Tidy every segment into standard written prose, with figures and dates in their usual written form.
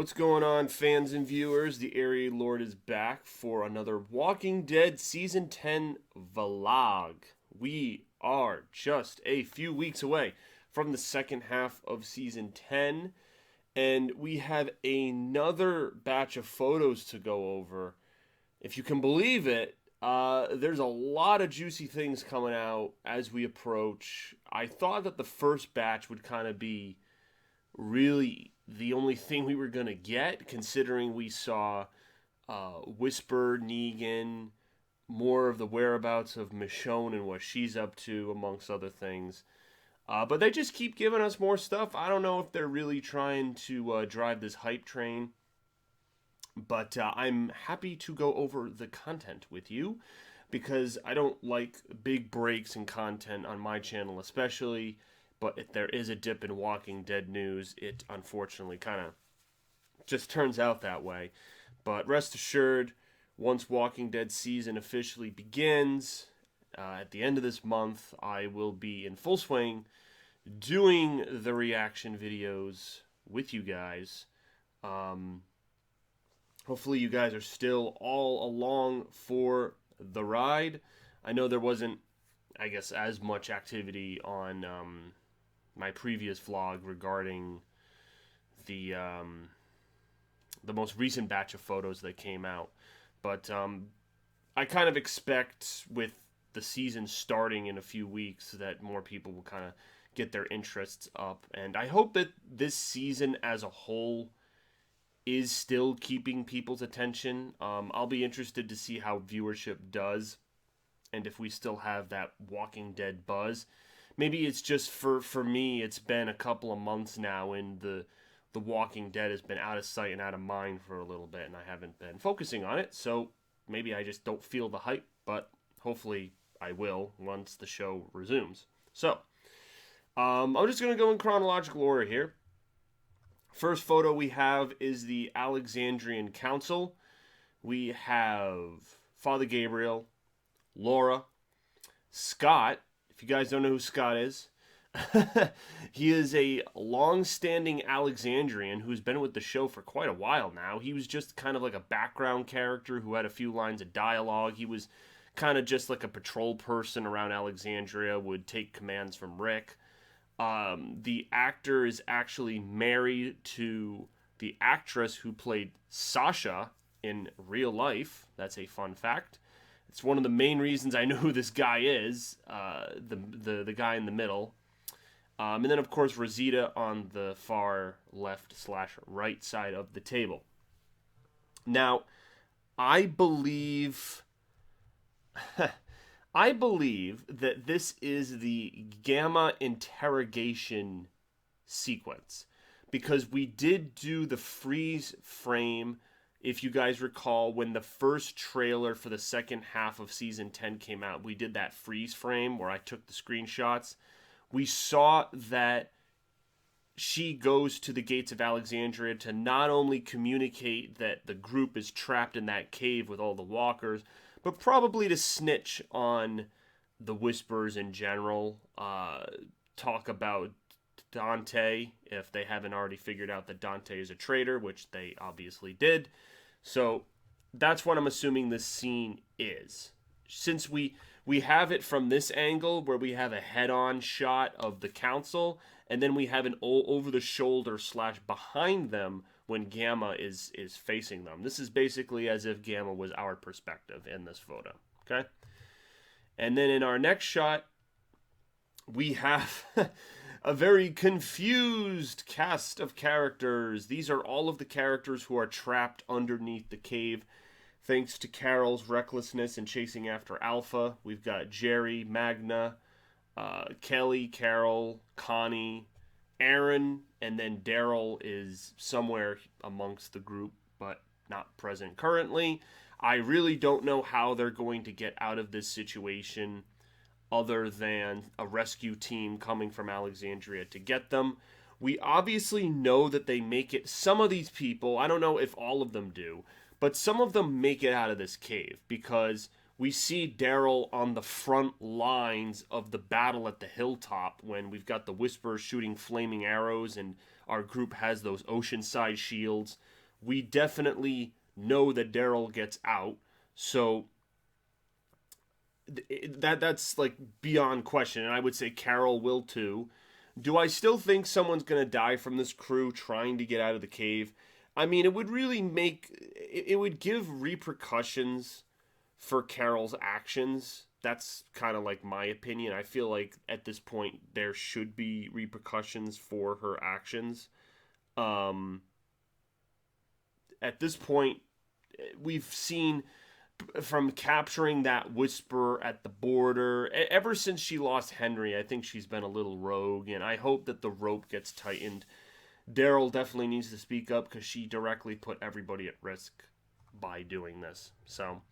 What's going on, fans and viewers? The Area Lord is back for another Walking Dead Season 10 vlog. We are just a few weeks away from the second half of Season 10, and we have another batch of photos to go over. If you can believe it, there's a lot of juicy things coming out as we approach. I thought that the first batch would kind of be really the only thing we were going to get, considering we saw Whisper, Negan, more of the whereabouts of Michonne and what she's up to, amongst other things. But they just keep giving us more stuff. I don't know if they're really trying to drive this hype train. But I'm happy to go over the content with you, because I don't like big breaks in content on my channel especially. But if there is a dip in Walking Dead news, it unfortunately kind of just turns out that way. But rest assured, once Walking Dead season officially begins, at the end of this month, I will be in full swing doing the reaction videos with you guys. Hopefully you guys are still all along for the ride. I know there wasn't, I guess, as much activity on my previous vlog regarding the most recent batch of photos that came out. But I kind of expect, with the season starting in a few weeks, that more people will kind of get their interests up. And I hope that this season as a whole is still keeping people's attention. I'll be interested to see how viewership does, and if we still have that Walking Dead buzz. Maybe it's just for me, it's been a couple of months now, and the Walking Dead has been out of sight and out of mind for a little bit, and I haven't been focusing on it, so maybe I just don't feel the hype, but hopefully I will once the show resumes. So, I'm just going to go in chronological order here. First photo we have is the Alexandrian Council. We have Father Gabriel, Laura, Scott. If you guys don't know who Scott is, he is a long-standing Alexandrian who's been with the show for quite a while now. He was just kind of like a background character who had a few lines of dialogue. He was kind of just like a patrol person around Alexandria, would take commands from Rick. The actor is actually married to the actress who played Sasha in real life. That's a fun fact. It's one of the main reasons I know who this guy is, the guy in the middle. And then, of course, Rosita on the far left/right side of the table. Now, I believe that this is the Gamma interrogation sequence, because we did do the freeze frame. If you guys recall, when the first trailer for the second half of Season 10 came out, we did that freeze frame where I took the screenshots. We saw that she goes to the gates of Alexandria to not only communicate that the group is trapped in that cave with all the walkers, but probably to snitch on the Whispers in general. Talk about Dante, if they haven't already figured out that Dante is a traitor, which they obviously did. So that's what I'm assuming this scene is. Since we have it from this angle, where we have a head-on shot of the council, and then we have an over-the-shoulder / behind them when Gamma is facing them. This is basically as if Gamma was our perspective in this photo, okay? And then in our next shot, we have a very confused cast of characters. These are all of the characters who are trapped underneath the cave, thanks to Carol's recklessness in chasing after Alpha. We've got Jerry, Magna, Kelly, Carol, Connie, Aaron, and then Daryl is somewhere amongst the group, but not present currently. I really don't know how they're going to get out of this situation, other than a rescue team coming from Alexandria to get them. We obviously know that they make it. Some of these people, I don't know if all of them do, but some of them make it out of this cave, because we see Daryl on the front lines of the battle at the hilltop when we've got the Whisperers shooting flaming arrows and our group has those oceanside shields. We definitely know that Daryl gets out, so that's like beyond question, and I would say Carol will too. Do I still think someone's gonna die from this crew trying to get out of the cave? I mean, it would really it would give repercussions for Carol's actions. That's kind of like my opinion. I feel like at this point there should be repercussions for her actions. Um, at this point, we've seen from capturing that whisper at the border. Ever since she lost Henry, I think she's been a little rogue, and I hope that the rope gets tightened. Daryl definitely needs to speak up because she directly put everybody at risk by doing this. So,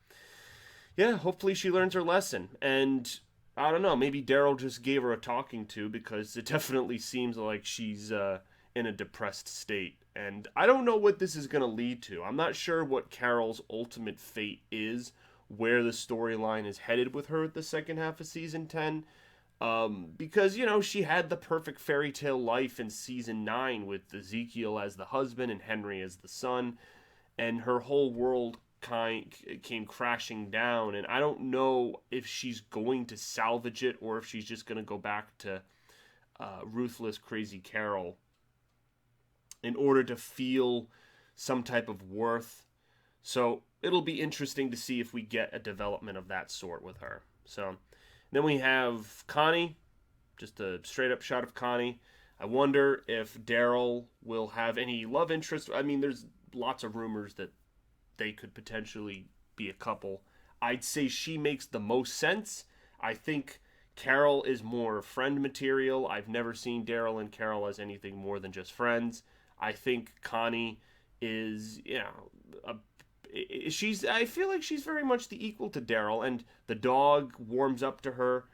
yeah, hopefully she learns her lesson. And I don't know, maybe Daryl just gave her a talking to because it definitely seems like she's in a depressed state. And I don't know what this is going to lead to. I'm not sure what Carol's ultimate fate is, where the storyline is headed with her at the second half of season 10. Because, you know, she had the perfect fairy tale life in season 9 with Ezekiel as the husband and Henry as the son. And her whole world came crashing down. And I don't know if she's going to salvage it or if she's just going to go back to ruthless, crazy Carol in order to feel some type of worth. So it'll be interesting to see if we get a development of that sort with her. So then we have Connie, just a straight up shot of Connie. I wonder if Daryl will have any love interest. I mean, there's lots of rumors that they could potentially be a couple. I'd say she makes the most sense. I think Carol is more friend material. I've never seen Daryl and Carol as anything more than just friends. I think Connie is, you know, I feel like she's very much the equal to Daryl, and the dog warms up to her.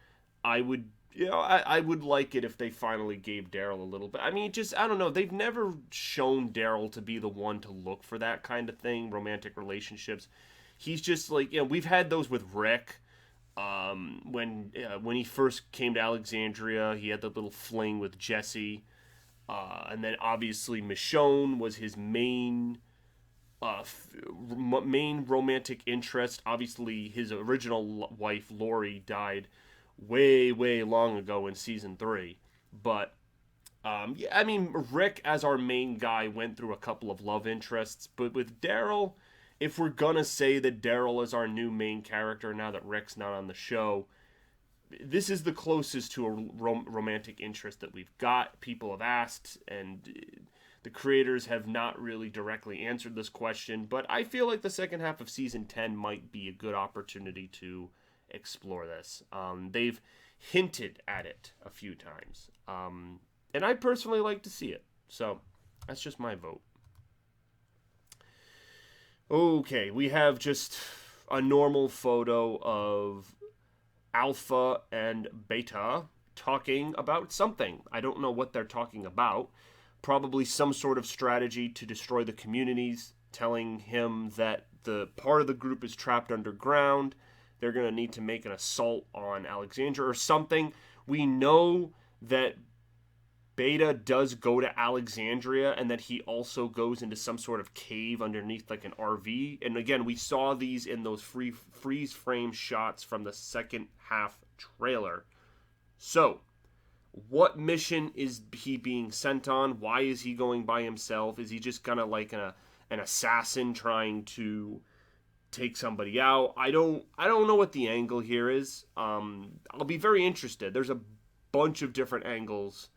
I would, you know, I would like it if they finally gave Daryl a little bit. I mean, I don't know. They've never shown Daryl to be the one to look for that kind of thing, romantic relationships. He's just like, you know, we've had those with Rick. When he first came to Alexandria, he had the little fling with Jesse. And then obviously Michonne was his main romantic interest. Obviously his original wife Lori died way long ago in season 3. But yeah, I mean, Rick as our main guy went through a couple of love interests, but with Daryl, if we're gonna say that Daryl is our new main character now that Rick's not on the show, this is the closest to a romantic interest that we've got. People have asked, and the creators have not really directly answered this question, but I feel like the second half of season 10 might be a good opportunity to explore this. They've hinted at it a few times, and I personally like to see it, so that's just my vote. Okay, we have just a normal photo of Alpha and Beta talking about something. I don't know what they're talking about. Probably some sort of strategy to destroy the communities, telling him that the part of the group is trapped underground. They're going to need to make an assault on Alexandria or something. We know that Beta does go to Alexandria and that he also goes into some sort of cave underneath like an RV. And again, we saw these in those freeze frame shots from the second half trailer. So, what mission is he being sent on? Why is he going by himself? Is he just kind of like an assassin trying to take somebody out? I don't know what the angle here is. I'll be very interested. There's a bunch of different angles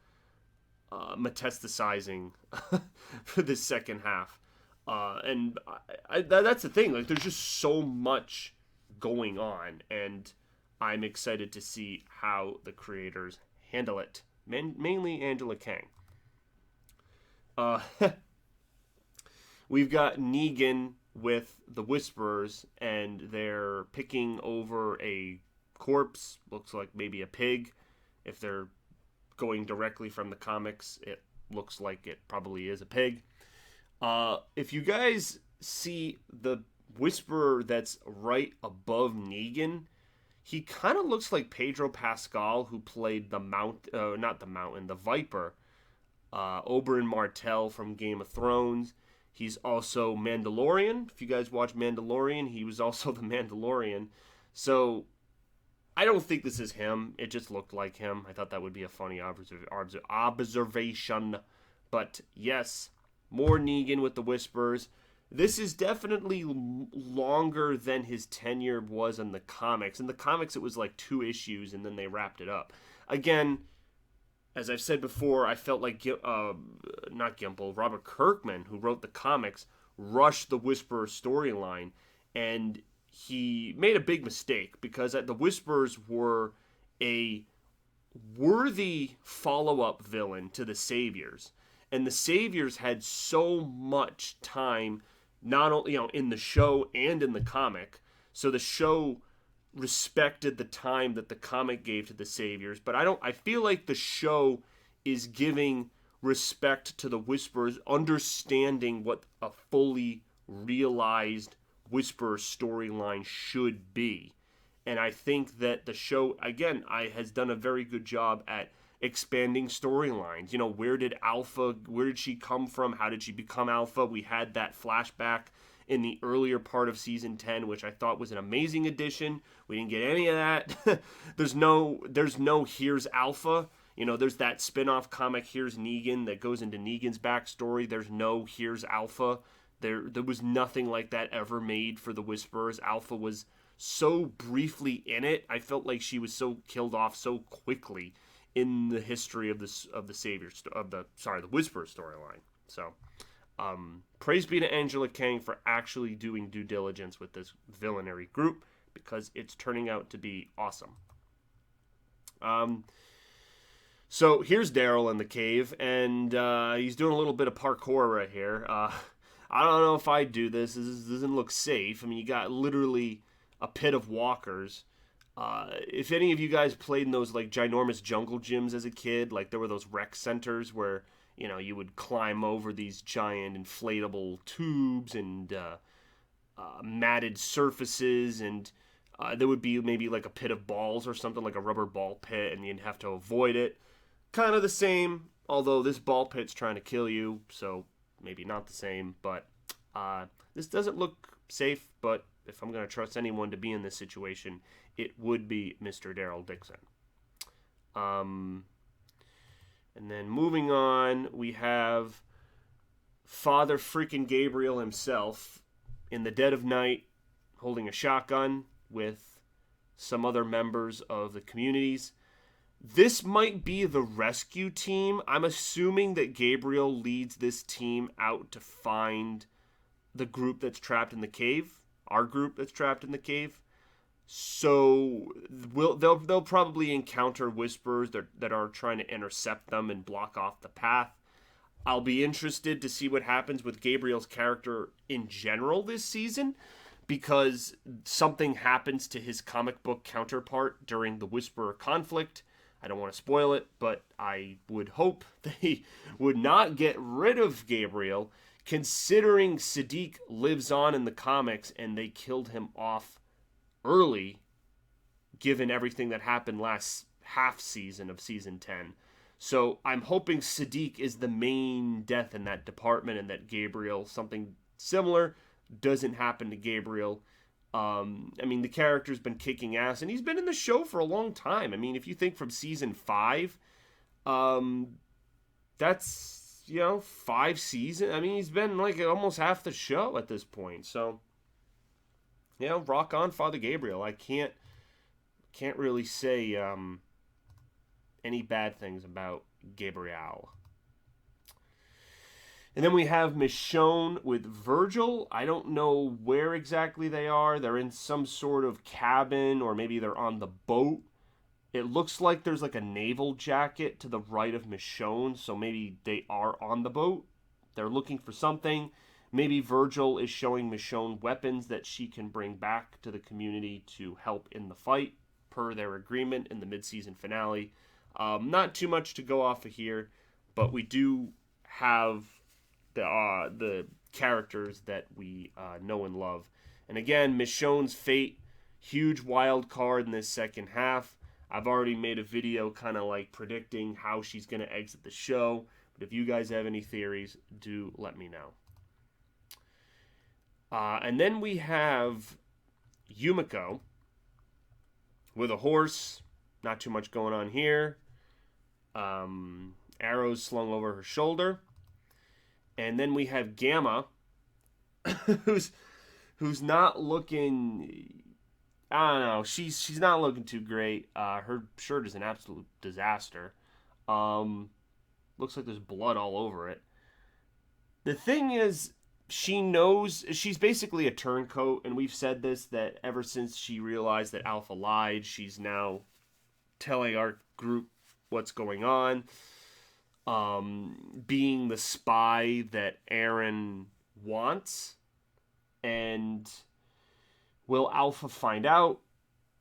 metastasizing for this second half, and that's the thing. Like, there's just so much going on, and I'm excited to see how the creators handle it. Mainly Angela Kang. We've got Negan with the Whisperers, and they're picking over a corpse. Looks like maybe a pig. If they're going directly from the comics, it looks like it probably is a pig. If you guys see the Whisperer that's right above Negan, he kind of looks like Pedro Pascal, who played the Viper, Oberyn Martell from Game of Thrones. He's also Mandalorian. If you guys watch Mandalorian, he was also the Mandalorian. So I don't think this is him. It just looked like him. I thought that would be a funny observation. But yes, more Negan with the Whispers. This is definitely longer than his tenure was in the comics. In the comics, it was like 2 issues, and then they wrapped it up. Again, as I've said before, I felt like not Gimple, Robert Kirkman, who wrote the comics, rushed the Whisperer storyline, and he made a big mistake because the Whisperers were a worthy follow-up villain to the Saviors, and the Saviors had so much time, not only in the show and in the comic. So the show respected the time that the comic gave to the Saviors, but I feel like the show is giving respect to the Whisperers, understanding what a fully realized Whisperer storyline should be. And I think that the show, again, has done a very good job at expanding storylines. Where did she come from? How did she become Alpha? We had that flashback in the earlier part of season 10, which I thought was an amazing addition. We didn't get any of that. there's no Here's Alpha. There's that spin-off comic Here's Negan that goes into Negan's backstory. There's no Here's Alpha. There was nothing like that ever made for the Whisperers. Alpha was so briefly in it. I felt like she was so killed off so quickly in the history of the Whisperer storyline. So, praise be to Angela Kang for actually doing due diligence with this villainary group, because it's turning out to be awesome. So here's Daryl in the cave, and he's doing a little bit of parkour right here. I don't know if I'd do this. This doesn't look safe. I mean, you got literally a pit of walkers. If any of you guys played in those like ginormous jungle gyms as a kid, like there were those rec centers where you would climb over these giant inflatable tubes and matted surfaces, and there would be maybe like a pit of balls or something, like a rubber ball pit, and you'd have to avoid it. Kind of the same, although this ball pit's trying to kill you, so maybe not the same. But this doesn't look safe, but if I'm going to trust anyone to be in this situation, it would be Mr. Daryl Dixon. And then moving on, we have Father freaking Gabriel himself in the dead of night, holding a shotgun with some other members of the communities. This might be the rescue team. I'm assuming that Gabriel leads this team out to find the group that's trapped in the cave. Our group that's trapped in the cave. So they'll probably encounter Whisperers that are trying to intercept them and block off the path. I'll be interested to see what happens with Gabriel's character in general this season, because something happens to his comic book counterpart during the Whisperer conflict. I don't want to spoil it, but I would hope they would not get rid of Gabriel, considering Siddiq lives on in the comics and they killed him off early, given everything that happened last half season of season 10. So I'm hoping Siddiq is the main death in that department, and that Gabriel, something similar, doesn't happen to Gabriel. I mean, the character's been kicking ass, and he's been in the show for a long time. I mean, if you think from season 5, that's, 5 seasons. I mean, he's been like almost half the show at this point. So, rock on, Father Gabriel. I can't really say any bad things about Gabriel. And then we have Michonne with Virgil. I don't know where exactly they are. They're in some sort of cabin, or maybe they're on the boat. It looks like there's like a naval jacket to the right of Michonne, so maybe they are on the boat. They're looking for something. Maybe Virgil is showing Michonne weapons that she can bring back to the community to help in the fight, per their agreement in the mid-season finale. Not too much to go off of here, but we do have the characters that we know and love. And again, Michonne's fate, huge wild card in this second half. I've already made a video kind of like predicting how she's going to exit the show. But if you guys have any theories, do let me know. And then we have Yumiko with a horse. Not too much going on here. Arrows slung over her shoulder. And then we have Gamma, who's not looking... I don't know. She's not looking too great. Her shirt is an absolute disaster. Looks like there's blood all over it. The thing is, she knows she's basically a turncoat, and we've said this, that ever since she realized that Alpha lied, she's now telling our group what's going on. Being the spy that Aaron wants. And will Alpha find out?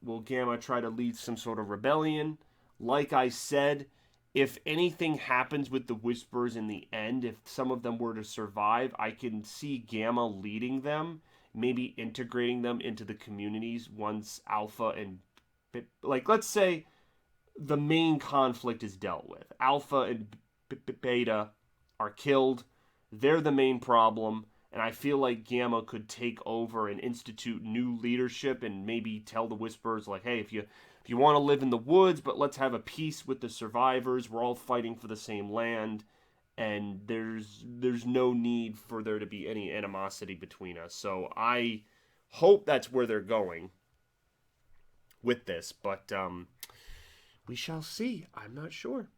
Will Gamma try to lead some sort of rebellion? Like I said, if anything happens with the Whisperers in the end, if some of them were to survive, I can see Gamma leading them, maybe integrating them into the communities once Alpha and... Like, let's say the main conflict is dealt with. Alpha and Beta are killed. They're the main problem. And I feel like Gamma could take over and institute new leadership and maybe tell the Whisperers, like, hey, if you want to live in the woods, but let's have a peace with the survivors. We're all fighting for the same land, and there's no need for there to be any animosity between us. So I hope that's where they're going with this, but we shall see. I'm not sure.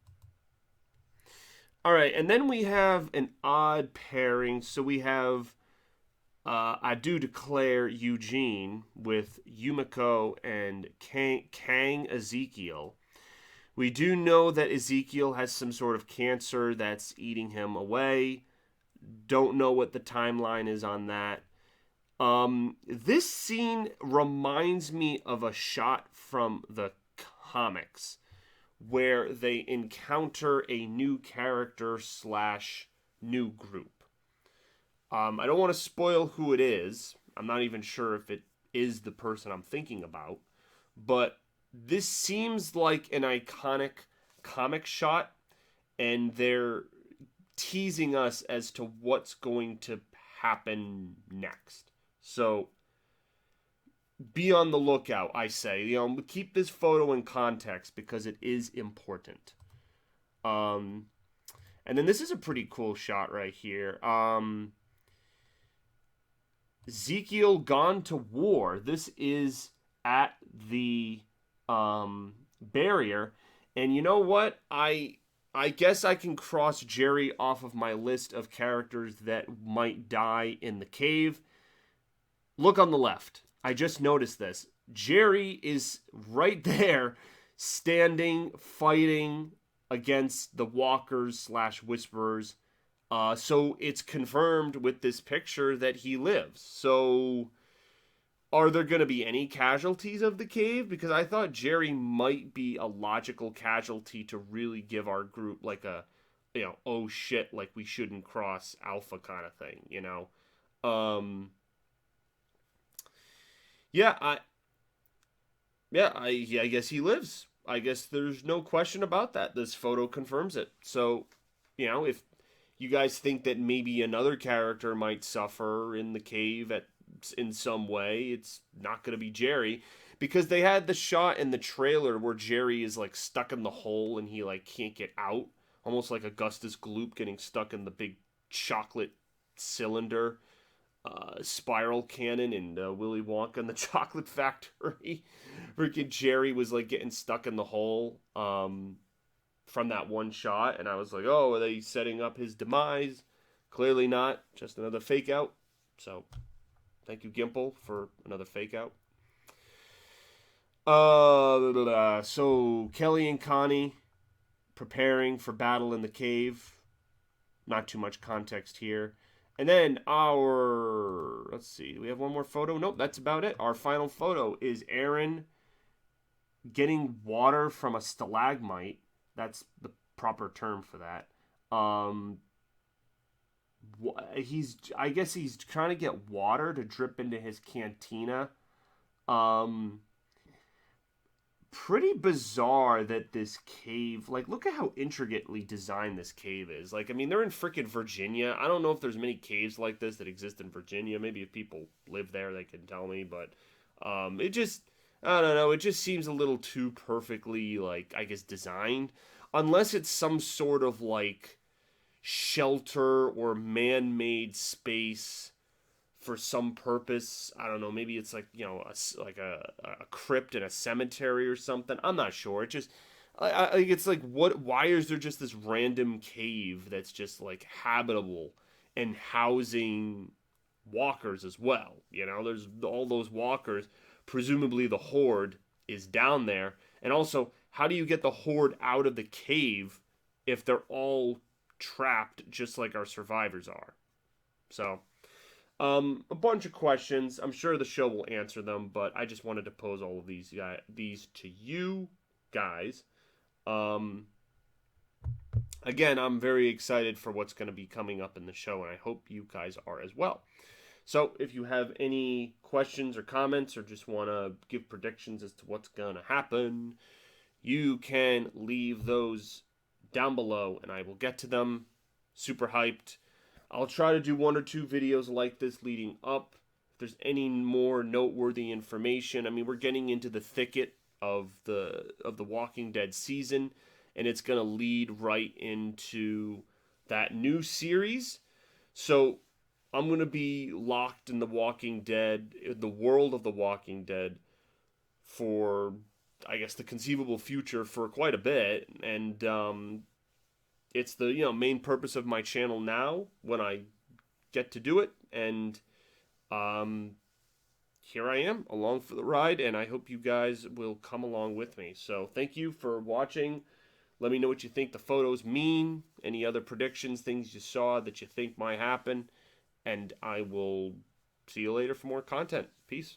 All right, and then we have an odd pairing. So we have I do declare Eugene with Yumiko and Kang Ezekiel. We do know that Ezekiel has some sort of cancer that's eating him away. Don't know what the timeline is on that. This scene reminds me of a shot from the comics where they encounter a new character / new group. I don't want to spoil who it is. I'm not even sure if it is the person I'm thinking about. But this seems like an iconic comic shot, and they're teasing us as to what's going to happen next. So be on the lookout, I say. Keep this photo in context because it is important. And then this is a pretty cool shot right here. Ezekiel gone to war. This is at the barrier. And you know what? I guess I can cross Jerry off of my list of characters that might die in the cave. Look on the left. I just noticed this. Jerry is right there, standing, fighting against the walkers / whisperers. So it's confirmed with this picture that he lives. So are there going to be any casualties of the cave? Because I thought Jerry might be a logical casualty to really give our group like a, oh shit, like we shouldn't cross Alpha kind of thing, I guess he lives. I guess there's no question about that. This photo confirms it. So, if you guys think that maybe another character might suffer in the cave in some way, it's not going to be Jerry. Because they had the shot in the trailer where Jerry is like stuck in the hole and he like can't get out. Almost like Augustus Gloop getting stuck in the big chocolate cylinder. Spiral cannon and Willy Wonka and the Chocolate Factory. Freaking Jerry was like getting stuck in the hole from that one shot, and I was like, oh, are they setting up his demise? Clearly not, just another fake out. So thank you, Gimple, for another fake out. So Kelly and Connie preparing for battle in the cave. Not too much context here. And then let's see, we have one more photo? Nope, that's about it. Our final photo is Aaron getting water from a stalagmite. That's the proper term for that. I guess he's trying to get water to drip into his cantina. Um, Pretty bizarre that this cave, like, look at how intricately designed this cave is. Like, I mean, they're in freaking Virginia. I don't know if there's many caves like this that exist in Virginia. Maybe if people live there, they can tell me. But it just, I don't know. It just seems a little too perfectly, like, I guess, designed. Unless it's some sort of, like, shelter or man made space for some purpose. I don't know. Maybe it's like, you know, a crypt in a cemetery or something. I'm not sure. It just, it's like, what? Why is there just this random cave that's just like habitable and housing walkers as well? You know, there's all those walkers. Presumably, the horde is down there. And also, how do you get the horde out of the cave if they're all trapped just like our survivors are? So, a bunch of questions. I'm sure the show will answer them, but I just wanted to pose all of these to you guys. Um, Again, I'm very excited for what's going to be coming up in the show, and I hope you guys are as well. So, if you have any questions or comments, or just want to give predictions as to what's going to happen, you can leave those down below, and I will get to them. Super hyped. I'll try to do 1 or 2 videos like this leading up. If there's any more noteworthy information, I mean, we're getting into the thicket of the Walking Dead season, and it's going to lead right into that new series. So I'm going to be locked in the Walking Dead, the world of the Walking Dead, for, I guess, the conceivable future for quite a bit. And it's the, you know, main purpose of my channel now when I get to do it. And here I am along for the ride, and I hope you guys will come along with me. So thank you for watching. Let me know what you think the photos mean, any other predictions, things you saw that you think might happen, and I will see you later for more content. Peace.